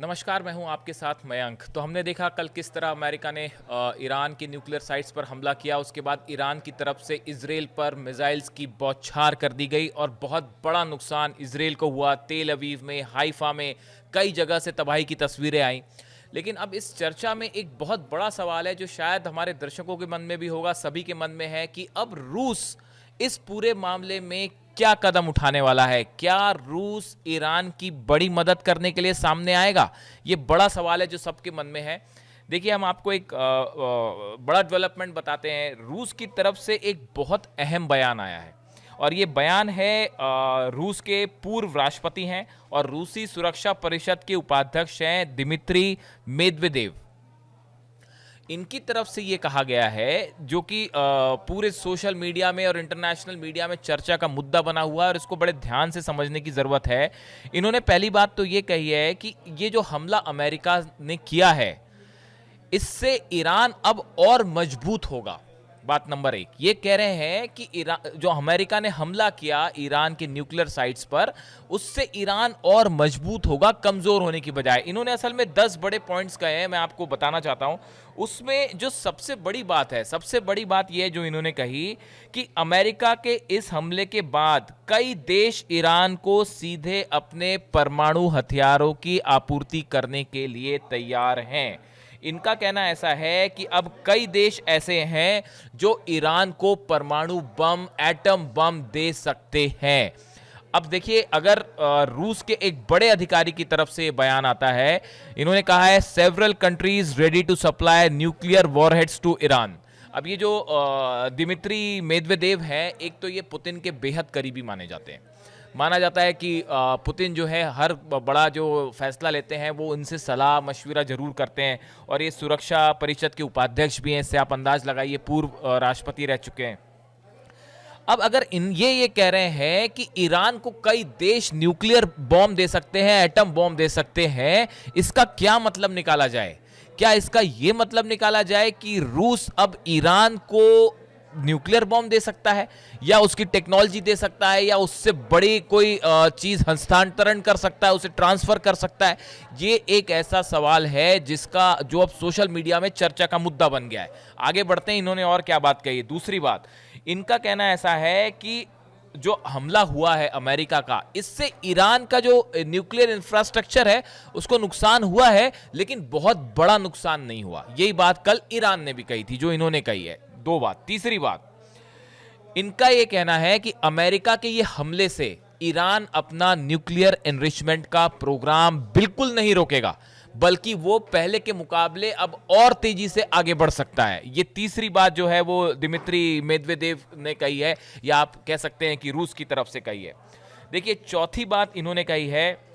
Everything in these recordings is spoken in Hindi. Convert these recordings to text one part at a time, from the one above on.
नमस्कार, मैं हूं आपके साथ मयंक। तो हमने देखा कल किस तरह अमेरिका ने ईरान की न्यूक्लियर साइट्स पर हमला किया। उसके बाद ईरान की तरफ से इजराइल पर मिसाइल्स की बौछार कर दी गई और बहुत बड़ा नुकसान इजराइल को हुआ। तेल अवीव में, हाइफा में कई जगह से तबाही की तस्वीरें आई। लेकिन अब इस चर्चा में एक बहुत बड़ा सवाल है जो शायद हमारे दर्शकों के मन में भी होगा, सभी के मन में है कि अब रूस इस पूरे मामले में क्या कदम उठाने वाला है। क्या रूस ईरान की बड़ी मदद करने के लिए सामने आएगा? ये बड़ा सवाल है जो सबके मन में है। देखिए, हम आपको एक बड़ा डेवलपमेंट बताते हैं। रूस की तरफ से एक बहुत अहम बयान आया है और ये बयान है रूस के पूर्व राष्ट्रपति हैं और रूसी सुरक्षा परिषद के उपाध्यक्ष हैं दिमित्री मेदवेदेव। इनकी तरफ से ये कहा गया है, जो कि पूरे सोशल मीडिया में और इंटरनेशनल मीडिया में चर्चा का मुद्दा बना हुआ है और इसको बड़े ध्यान से समझने की ज़रूरत है। इन्होंने पहली बात तो ये कही है कि ये जो हमला अमेरिका ने किया है, इससे ईरान अब और मजबूत होगा। बात नंबर एक, ये कह रहे हैं कि ईरान, जो अमेरिका ने हमला किया ईरान के न्यूक्लियर साइट्स पर, उससे ईरान और मजबूत होगा, कमजोर होने की बजाय। इन्होंने असल में 10 बड़े पॉइंट्स कहे हैं, मैं आपको बताना चाहता हूं। उसमें जो सबसे बड़ी बात है, सबसे बड़ी बात यह जो इन्होंने कही कि अमेरिका के इस हमले के बाद कई देश ईरान को सीधे अपने परमाणु हथियारों की आपूर्ति करने के लिए तैयार हैं। इनका कहना ऐसा है कि अब कई देश ऐसे हैं जो ईरान को परमाणु बम, एटम बम दे सकते हैं। अब देखिए, अगर रूस के एक बड़े अधिकारी की तरफ से बयान आता है, इन्होंने कहा है several countries ready to supply nuclear warheads to Iran. अब ये जो दिमित्री मेदवेदेव हैं, एक तो ये पुतिन के बेहद करीबी माने जाते हैं। माना जाता है कि पुतिन जो है हर बड़ा जो फैसला लेते हैं वो इनसे सलाह मशविरा जरूर करते हैं और ये सुरक्षा परिषद के उपाध्यक्ष भी हैं। इससे आप अंदाज लगाइए, पूर्व राष्ट्रपति रह चुके हैं। अब अगर ये कह रहे हैं कि ईरान को कई देश न्यूक्लियर बॉम्ब दे सकते हैं, एटम बॉम्ब दे सकते हैं, इसका क्या मतलब निकाला जाए? क्या इसका यह मतलब निकाला जाए कि रूस अब ईरान को न्यूक्लियर बॉम्ब दे सकता है, या उसकी टेक्नोलॉजी दे सकता है, या उससे बड़ी कोई चीज हस्तांतरण कर सकता है, उसे ट्रांसफर कर सकता है? ये एक ऐसा सवाल है जिसका जो अब सोशल मीडिया में चर्चा का मुद्दा बन गया है। आगे बढ़ते हैं, इन्होंने और क्या बात कही। दूसरी बात, इनका कहना ऐसा है कि जो हमला हुआ है अमेरिका का, इससे ईरान का जो न्यूक्लियर इंफ्रास्ट्रक्चर है उसको नुकसान हुआ है, लेकिन बहुत बड़ा नुकसान नहीं हुआ। यही बात कल ईरान ने भी कही थी, जो इन्होंने कही है। दो बात। तीसरी बात, इनका यह कहना है कि अमेरिका के ये हमले से ईरान अपना न्यूक्लियर एनरिचमेंट का प्रोग्राम बिल्कुल नहीं रोकेगा, बल्कि वो पहले के मुकाबले अब और तेजी से आगे बढ़ सकता है। ये तीसरी बात जो है वो दिमित्री मेदवेदेव ने कही है, या आप कह सकते हैं कि रूस की तरफ से कही है। देखिए, चौथी बात इन्होंने कही है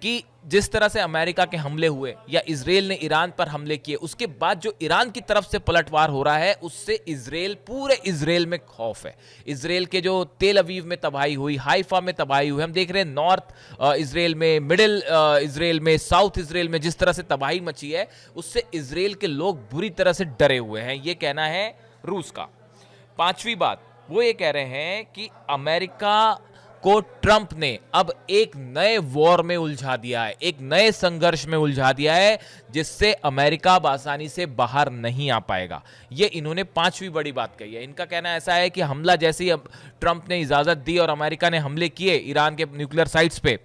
कि जिस तरह से अमेरिका के हमले हुए या इजराइल ने ईरान पर हमले किए, उसके बाद जो ईरान की तरफ से पलटवार हो रहा है, उससे पूरे इजराइल में खौफ है। इजराइल के जो तेल अवीव में तबाही हुई, हाइफा में तबाही हुई, हम देख रहे हैं नॉर्थ इजराइल में, मिडिल इजराइल में, साउथ इजराइल में जिस तरह से तबाही मची है, उससे इजराइल के लोग बुरी तरह से डरे हुए हैं। ये कहना है रूस का। पांचवी बात, वो ये कह रहे हैं कि अमेरिका को ट्रंप ने अब एक नए वॉर में उलझा दिया है, एक नए संघर्ष में उलझा दिया है, जिससे अमेरिका आसानी से बाहर नहीं आ पाएगा। ये इन्होंने पांचवी बड़ी बात कही है। इनका कहना ऐसा है कि हमला जैसे ही अब ट्रंप ने इजाजत दी और अमेरिका ने हमले किए ईरान के न्यूक्लियर साइट्स पे,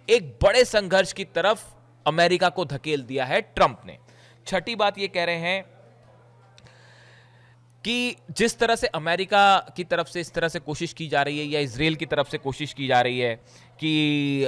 एक बड़े संघर्ष की तरफ अमेरिका को धकेल दिया है ट्रंप ने। छठी बात ये कह रहे हैं कि जिस तरह से अमेरिका की तरफ से इस तरह से कोशिश की जा रही है, या इजराइल की तरफ से कोशिश की जा रही है कि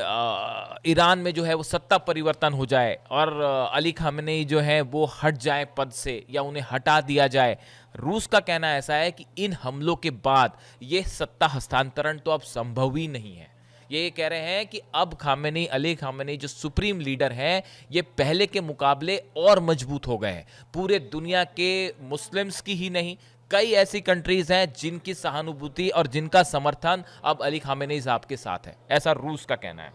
ईरान में जो है वो सत्ता परिवर्तन हो जाए और अली खामेनेई जो है वो हट जाए पद से, या उन्हें हटा दिया जाए, रूस का कहना ऐसा है कि इन हमलों के बाद ये सत्ता हस्तांतरण तो अब संभव ही नहीं है। ये कह रहे हैं कि अब खामेनेई, अली खामेनेई जो सुप्रीम लीडर हैं, ये पहले के मुकाबले और मजबूत हो गए हैं। पूरे दुनिया के मुस्लिम्स की ही नहीं, कई ऐसी कंट्रीज हैं जिनकी सहानुभूति और जिनका समर्थन अब अली खामेनेई साहब के साथ है, ऐसा रूस का कहना है।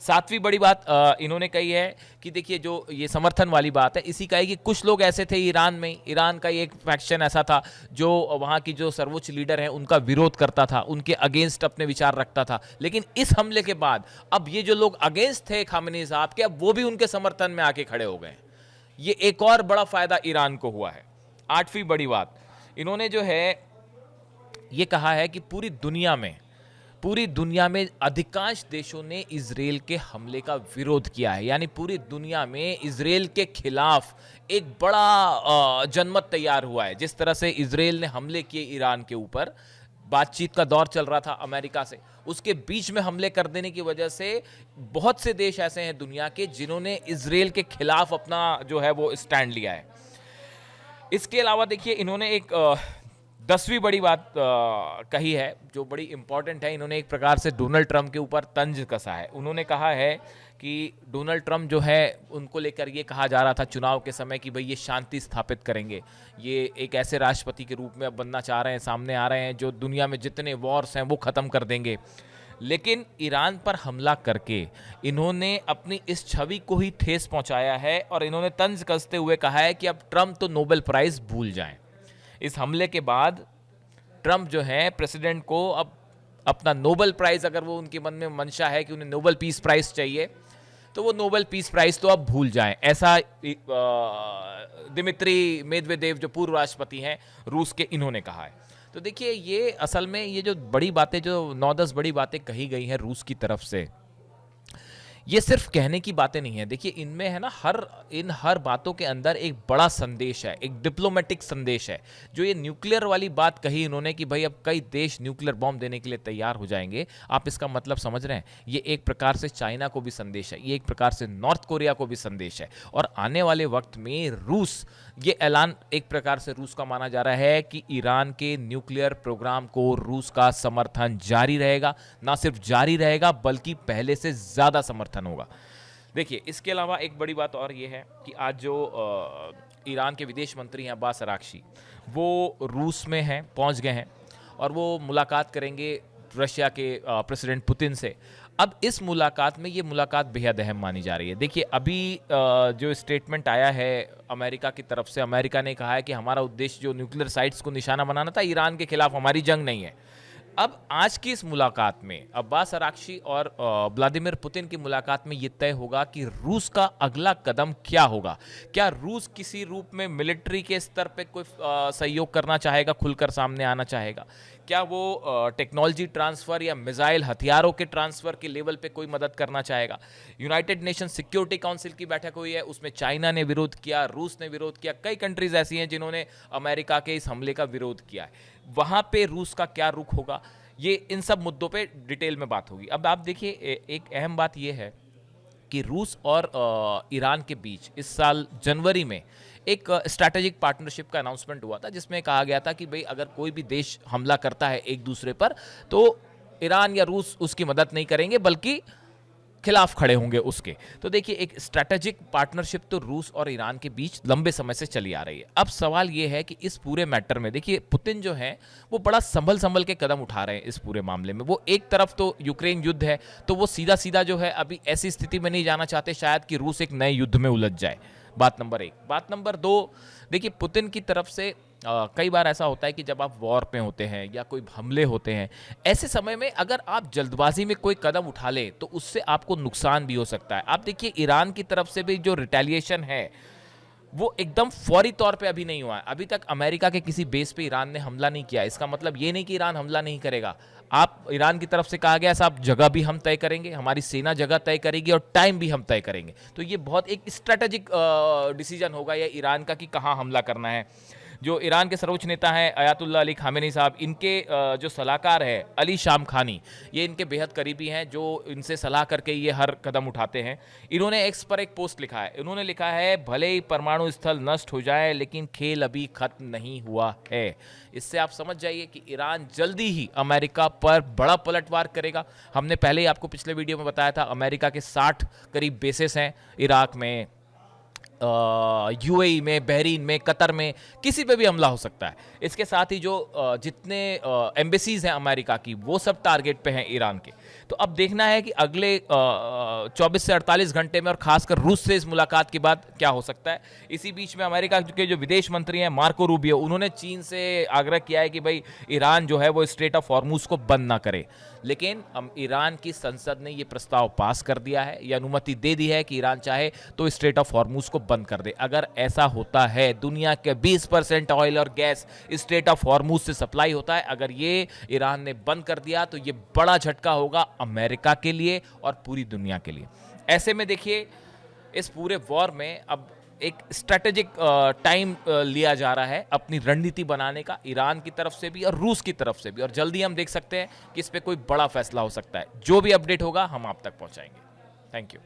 सातवीं बड़ी बात इन्होंने कही है कि देखिए जो ये समर्थन वाली बात है, इसी का है कि कुछ लोग ऐसे थे ईरान में, ईरान का एक फैक्शन ऐसा था जो वहाँ की जो सर्वोच्च लीडर है उनका विरोध करता था, उनके अगेंस्ट अपने विचार रखता था। लेकिन इस हमले के बाद अब ये जो लोग अगेंस्ट थे खामेनी साहब के, अब वो भी उनके समर्थन में आके खड़े हो गए। ये एक और बड़ा फायदा ईरान को हुआ है। आठवीं बड़ी बात इन्होंने जो है ये कहा है कि पूरी दुनिया में अधिकांश देशों ने इजराइल के हमले का विरोध किया है। यानी पूरी दुनिया में इजराइल के खिलाफ एक बड़ा जनमत तैयार हुआ है। जिस तरह से इजराइल ने हमले किए ईरान के ऊपर, बातचीत का दौर चल रहा था अमेरिका से, उसके बीच में हमले कर देने की वजह से बहुत से देश ऐसे हैं दुनिया के जिन्होंने इजराइल के खिलाफ अपना जो है वो स्टैंड लिया है। इसके अलावा देखिए इन्होंने एक 10वीं बड़ी बात कही है जो बड़ी इंपॉर्टेंट है। इन्होंने एक प्रकार से डोनाल्ड ट्रंप के ऊपर तंज कसा है। उन्होंने कहा है कि डोनाल्ड ट्रंप जो है उनको लेकर ये कहा जा रहा था चुनाव के समय कि भाई ये शांति स्थापित करेंगे, ये एक ऐसे राष्ट्रपति के रूप में अब बनना चाह रहे हैं, सामने आ रहे हैं जो दुनिया में जितने वॉर्स हैं वो ख़त्म कर देंगे। लेकिन ईरान पर हमला करके इन्होंने अपनी इस छवि को ही ठेस पहुंचाया है और इन्होंने तंज कसते हुए कहा है कि अब ट्रंप तो नोबेल प्राइज़ भूल जाएं। इस हमले के बाद ट्रंप जो है प्रेसिडेंट को अब अपना नोबेल प्राइज़, अगर वो उनके मन में मंशा है कि उन्हें नोबेल पीस प्राइज़ चाहिए, तो वो नोबेल पीस प्राइज़ तो अब भूल जाएं। ऐसा दिमित्री मेदवेदेव जो पूर्व राष्ट्रपति हैं रूस के, इन्होंने कहा है। तो देखिए ये असल में ये जो बड़ी बातें, जो 9-10 बड़ी बातें कही गई हैं रूस की तरफ से, ये सिर्फ कहने की बातें नहीं है। देखिए इनमें है ना, इन हर बातों के अंदर एक बड़ा संदेश है, एक डिप्लोमेटिक संदेश है। जो ये न्यूक्लियर वाली बात कही इन्होंने कि भाई अब कई देश न्यूक्लियर बॉम्ब देने के लिए तैयार हो जाएंगे, आप इसका मतलब समझ रहे हैं? ये एक प्रकार से चाइना को भी संदेश है, ये एक प्रकार से नॉर्थ कोरिया को भी संदेश है। और आने वाले वक्त में रूस, ये ऐलान एक प्रकार से रूस का माना जा रहा है कि ईरान के न्यूक्लियर प्रोग्राम को रूस का समर्थन जारी रहेगा। ना सिर्फ जारी रहेगा बल्कि पहले से ज़्यादा समर्थन होगा। देखिए इसके अलावा एक बड़ी बात और ये है कि आज जो ईरान के विदेश मंत्री हैं अब्बास अराक्ची, वो रूस में हैं, पहुंच गए हैं और वो मुलाकात करेंगे रशिया के प्रेसिडेंट पुतिन से। अब इस मुलाकात में ये मुलाकात बेहद अहम मानी जा रही है। देखिए अभी जो स्टेटमेंट आया है अमेरिका की तरफ से, अमेरिका ने कहा है कि हमारा उद्देश्य जो न्यूक्लियर साइट्स को निशाना बनाना था, ईरान के खिलाफ हमारी जंग नहीं है। अब आज की इस मुलाकात में अब्बास अराक्ची और व्लादिमीर पुतिन की मुलाकात में यह तय होगा कि रूस का अगला कदम क्या होगा। क्या रूस किसी रूप में मिलिट्री के स्तर पे कोई सहयोग करना चाहेगा, खुलकर सामने आना चाहेगा? क्या वो टेक्नोलॉजी ट्रांसफ़र या मिसाइल हथियारों के ट्रांसफ़र के लेवल पे कोई मदद करना चाहेगा? यूनाइटेड नेशन सिक्योरिटी काउंसिल की बैठक हुई है, उसमें चाइना ने विरोध किया, रूस ने विरोध किया, कई कंट्रीज ऐसी हैं जिन्होंने अमेरिका के इस हमले का विरोध किया है। वहाँ पे रूस का क्या रुख होगा, ये इन सब मुद्दों पे डिटेल में बात होगी। अब आप देखिए एक अहम बात ये है कि रूस और ईरान के बीच इस साल जनवरी में एक स्ट्रैटेजिक पार्टनरशिप का अनाउंसमेंट हुआ था, जिसमें कहा गया था कि भाई अगर कोई भी देश हमला करता है एक दूसरे पर तो ईरान या रूस उसकी मदद नहीं करेंगे बल्कि खिलाफ खड़े होंगे उसके। तो देखिए एक स्ट्रैटेजिक पार्टनरशिप तो रूस और ईरान के बीच लंबे समय से चली आ रही है। अब सवाल ये है कि इस पूरे मैटर में देखिए पुतिन जो है वो बड़ा संभल के कदम उठा रहे हैं इस पूरे मामले में। वो एक तरफ तो यूक्रेन युद्ध है, तो वो सीधा सीधा जो है अभी ऐसी स्थिति में नहीं जाना चाहते शायद कि रूस एक नए युद्ध में उलझ जाए। बात नंबर 1। बात नंबर 2, देखिए पुतिन की तरफ से कई बार ऐसा होता है कि जब आप वॉर पे होते हैं या कोई हमले होते हैं, ऐसे समय में अगर आप जल्दबाजी में कोई कदम उठा ले तो उससे आपको नुकसान भी हो सकता है। आप देखिए ईरान की तरफ से भी जो रिटेलिएशन है वो एकदम फौरी तौर पे अभी नहीं हुआ है। अभी तक अमेरिका के किसी बेस पे ईरान ने हमला नहीं किया। इसका मतलब ये नहीं कि ईरान हमला नहीं करेगा। आप ईरान की तरफ से कहा गया साहब जगह भी हम तय करेंगे, हमारी सेना जगह तय करेगी और टाइम भी हम तय करेंगे। तो ये बहुत एक स्ट्रेटेजिक डिसीजन होगा या ईरान का कि कहाँ हमला करना है। जो ईरान के सर्वोच्च नेता हैं अयातुल्ला अली खामेनी साहब, इनके जो सलाहकार है अली शाम खानी, ये इनके बेहद करीबी हैं जो इनसे सलाह करके ये हर कदम उठाते हैं। इन्होंने एक्स पर एक पोस्ट लिखा है, उन्होंने लिखा है भले ही परमाणु स्थल नष्ट हो जाए लेकिन खेल अभी खत्म नहीं हुआ है। इससे आप समझ जाइए कि ईरान जल्दी ही अमेरिका पर बड़ा पलटवार करेगा। हमने पहले ही आपको पिछले वीडियो में बताया था अमेरिका के 60 करीब बेसेस हैं इराक में, यूएई में, बहरीन में, कतर में, किसी पे भी हमला हो सकता है। इसके साथ ही जो जितने एम्बेसीज हैं अमेरिका की, वो सब टारगेट पे हैं ईरान के। तो अब देखना है कि अगले 24 से 48 घंटे में और खासकर रूस से इस मुलाकात के बाद क्या हो सकता है। इसी बीच में अमेरिका के जो विदेश मंत्री हैं मार्को रूबियो, उन्होंने चीन से आग्रह किया है कि भाई ईरान जो है वो स्ट्रेट ऑफ हॉर्मुज को बंद ना करे। लेकिन ईरान की संसद ने ये प्रस्ताव पास कर दिया है, ये अनुमति दे दी है कि ईरान चाहे तो स्ट्रेट ऑफ हॉर्मुज को बंद कर दे। अगर ऐसा होता है, दुनिया के 20% ऑयल और गैस स्ट्रेट ऑफ हॉर्मुज से सप्लाई होता है, अगर ये ईरान ने बंद कर दिया तो ये बड़ा झटका होगा अमेरिका के लिए और पूरी दुनिया के लिए। ऐसे में देखिए, इस पूरे वॉर में अब एक स्ट्रेटेजिक टाइम लिया जा रहा है अपनी रणनीति बनाने का, ईरान की तरफ से भी और रूस की तरफ से भी, और जल्दी हम देख सकते हैं कि इस पे कोई बड़ा फैसला हो सकता है। जो भी अपडेट होगा हम आप तक पहुंचाएंगे। Thank you.